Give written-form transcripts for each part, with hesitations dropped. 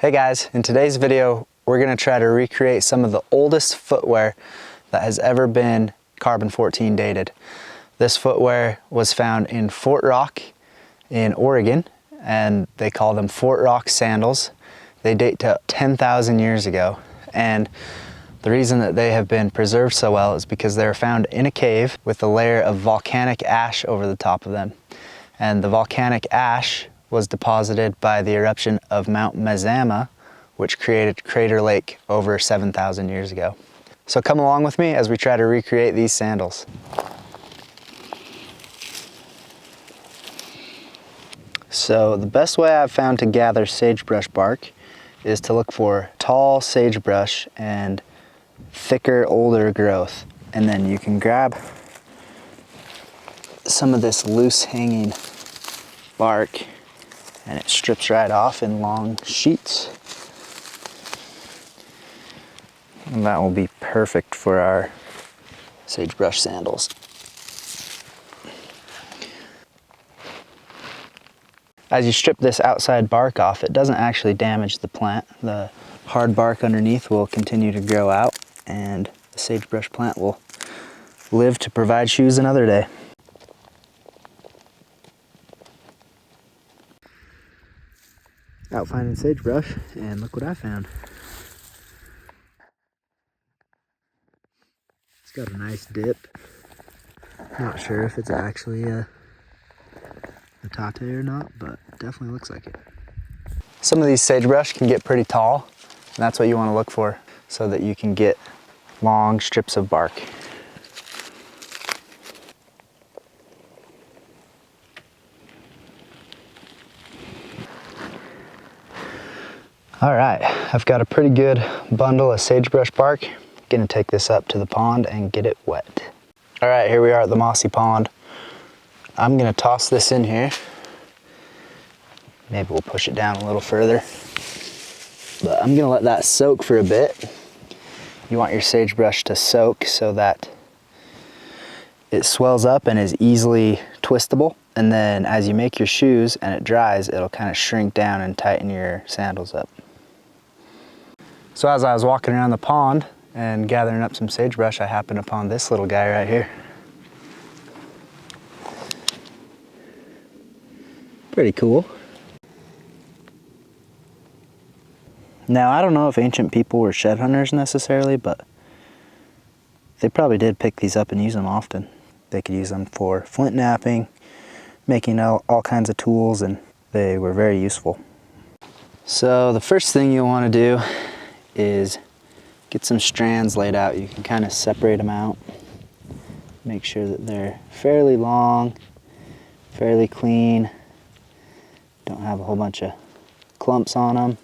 Hey guys, in today's video, we're gonna try to recreate some of the oldest footwear that has ever been carbon-14 dated. This footwear was found in Fort Rock in Oregon, and they call them Fort Rock sandals. They date to 10,000 years ago, and the reason that they have been preserved so well is because they were found in a cave with a layer of volcanic ash over the top of them. And the volcanic ash was deposited by the eruption of Mount Mazama, which created Crater Lake over 7,000 years ago. So come along with me as we try to recreate these sandals. So the best way I've found to gather sagebrush bark is to look for tall sagebrush and thicker, older growth. And then you can grab some of this loose hanging bark and it strips right off in long sheets. And that will be perfect for our sagebrush sandals. As you strip this outside bark off, it doesn't actually damage the plant. The hard bark underneath will continue to grow out and the sagebrush plant will live to provide shoes another day. Out finding sagebrush, and look what I found. It's got a nice dip. Not sure if it's actually a tate or not, but it definitely looks like it. Some of these sagebrush can get pretty tall, and that's what you want to look for so that you can get long strips of bark. All right, I've got a pretty good bundle of sagebrush bark. Gonna take this up to the pond and get it wet. All right, here we are at the mossy pond. I'm gonna toss this in here. Maybe we'll push it down a little further. But I'm gonna let that soak for a bit. You want your sagebrush to soak so that it swells up and is easily twistable. And then as you make your shoes and it dries, it'll kind of shrink down and tighten your sandals up. So as I was walking around the pond and gathering up some sagebrush, I happened upon this little guy right here. Pretty cool. Now, I don't know if ancient people were shed hunters necessarily, but they probably did pick these up and use them often. They could use them for flint knapping, making all kinds of tools, and they were very useful. So the first thing you'll want to do is get some strands laid out. You can kind of separate them out. Make sure that they're fairly long, fairly clean. Don't have a whole bunch of clumps on them.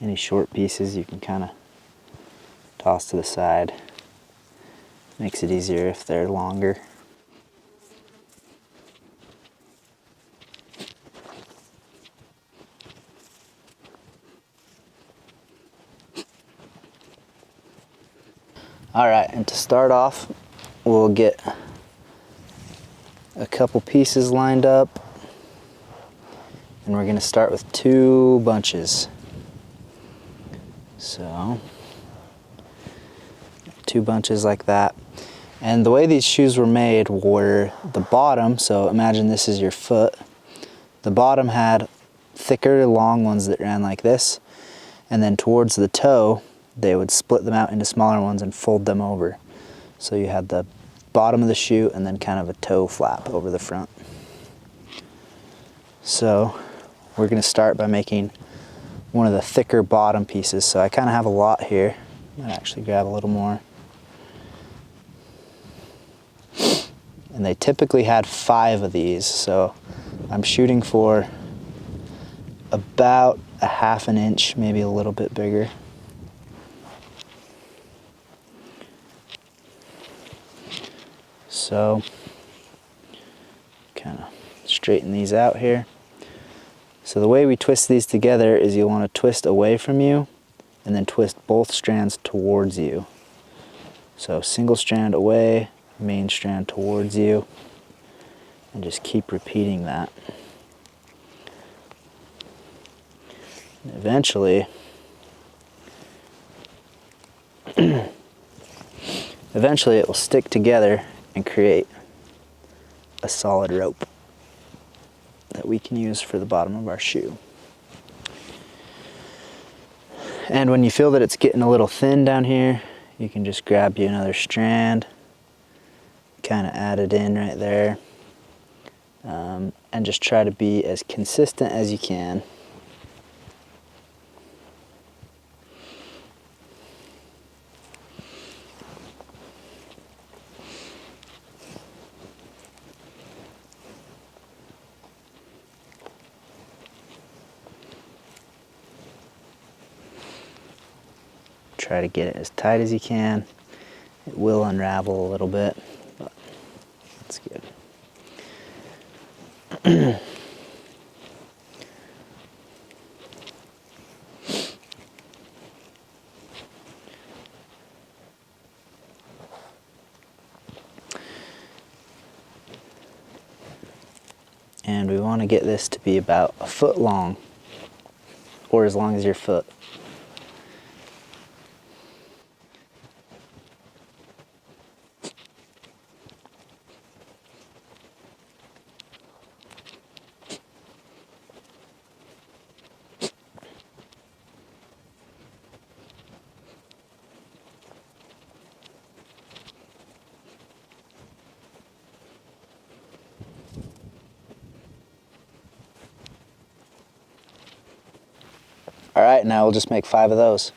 Any short pieces you can kind of toss to the side. Makes it easier if they're longer. All right, and to start off, we'll get a couple pieces lined up, and we're gonna start with 2 bunches. So, 2 bunches like that. And the way these shoes were made were the bottom, so imagine this is your foot. The bottom had thicker, long ones that ran like this, and then towards the toe, they would split them out into smaller ones and fold them over. So you had the bottom of the shoe and then kind of a toe flap over the front. So we're gonna start by making one of the thicker bottom pieces. So I kind of have a lot here. I might actually grab a little more. And they typically had 5 of these, so I'm shooting for about a 1/2 inch, maybe a little bit bigger. So, kind of straighten these out here. So the way we twist these together is you want to twist away from you and then twist both strands towards you. So single strand away, main strand towards you, and just keep repeating that. And eventually it will stick together and create a solid rope that we can use for the bottom of our shoe. And when you feel that it's getting a little thin down here, you can just grab you another strand, kind of add it in right there, and just try to be as consistent as you can. Try to get it as tight as you can. It will unravel a little bit, but that's good. And we want to get this to be about a foot long, or as long as your foot. All right, now we'll just make 5 of those.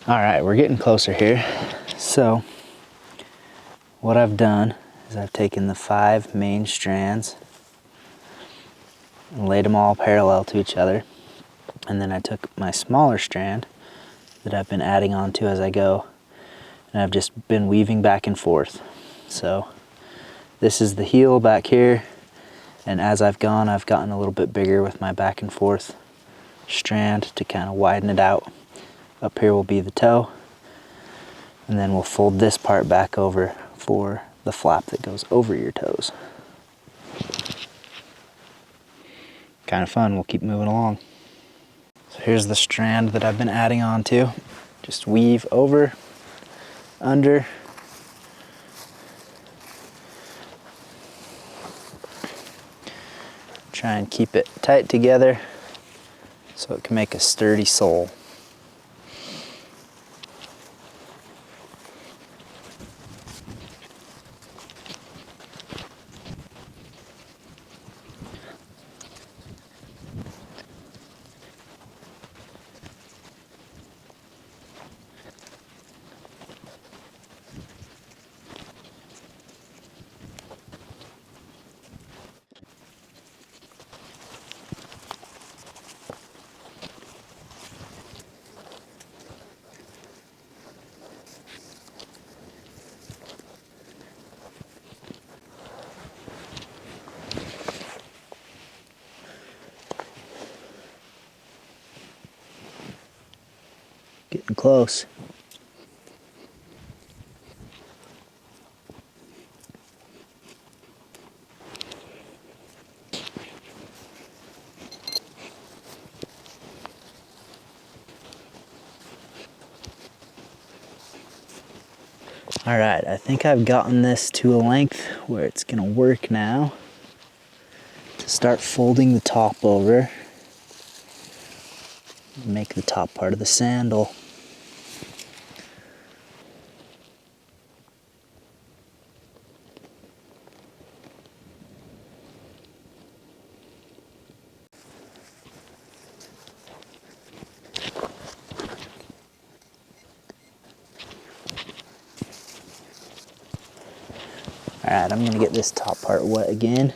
All right, we're getting closer here. So what I've done is I've taken the 5 main strands and laid them all parallel to each other. And then I took my smaller strand that I've been adding on to as I go, and I've just been weaving back and forth. So this is the heel back here, and as I've gone, I've gotten a little bit bigger with my back and forth strand to kind of widen it out. Up here will be the toe, and then we'll fold this part back over for the flap that goes over your toes. Kind of fun. We'll keep moving along. So here's the strand that I've been adding on to. Just weave over, under, try and keep it tight together so it can make a sturdy sole. Getting close. All right, I think I've gotten this to a length where it's gonna work now to start folding the top over, make the top part of the sandal. All right, I'm gonna get this top part wet again.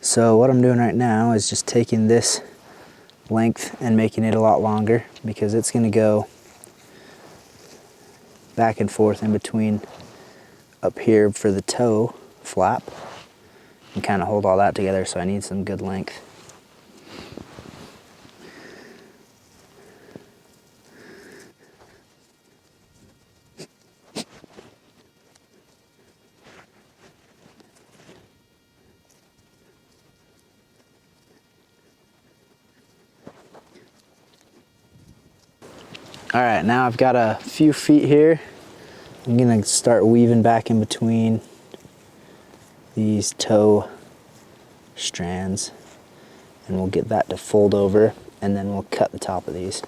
So what I'm doing right now is just taking this length and making it a lot longer, because it's going to go back and forth in between up here for the toe flap and kind of hold all that together, so I need some good length. All right, now I've got a few feet here. I'm gonna start weaving back in between these toe strands, and we'll get that to fold over, and then we'll cut the top of these.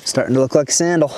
Starting to look like a sandal.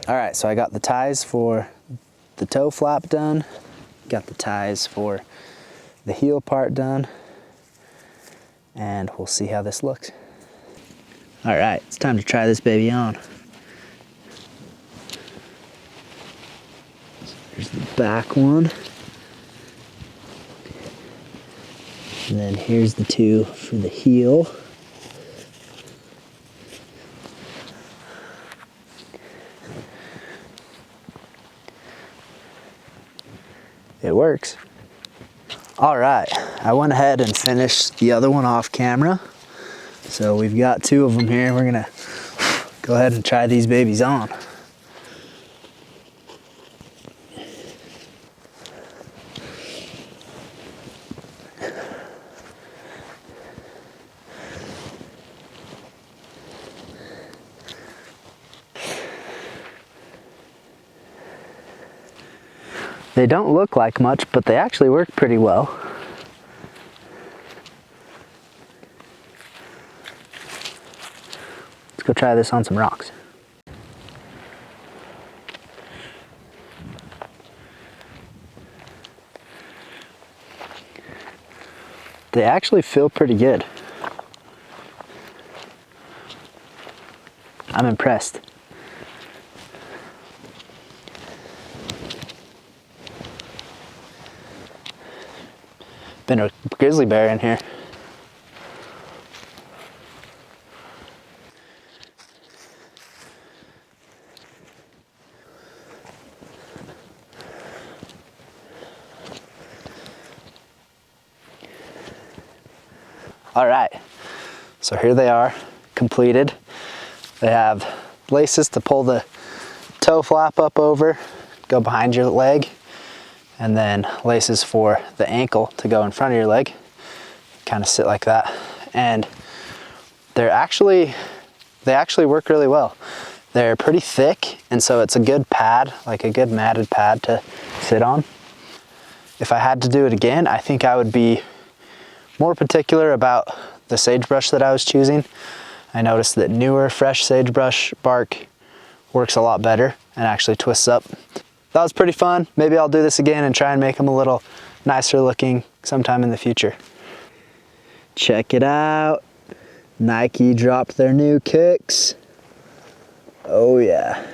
All right, so I got the ties for the toe flap done, got the ties for the heel part done, and we'll see how this looks. All right, it's time to try this baby on. Here's the back one. And then here's the two for the heel. It works. All right, I went ahead and finished the other one off camera. So we've got two of them here. We're gonna go ahead and try these babies on. They don't look like much, but they actually work pretty well. Let's go try this on some rocks. They actually feel pretty good. I'm impressed. Been a grizzly bear in here. All right, so here they are, completed. They have laces to pull the toe flap up over, go behind your leg, and then laces for the ankle to go in front of your leg. Kind of sit like that. And they actually work really well. They're pretty thick, and so it's a good pad, like a good matted pad to sit on. If I had to do it again, I think I would be more particular about the sagebrush that I was choosing. I noticed that newer, fresh sagebrush bark works a lot better and actually twists up. That was pretty fun. Maybe I'll do this again and try and make them a little nicer looking sometime in the future. Check it out. Nike dropped their new kicks. Oh yeah.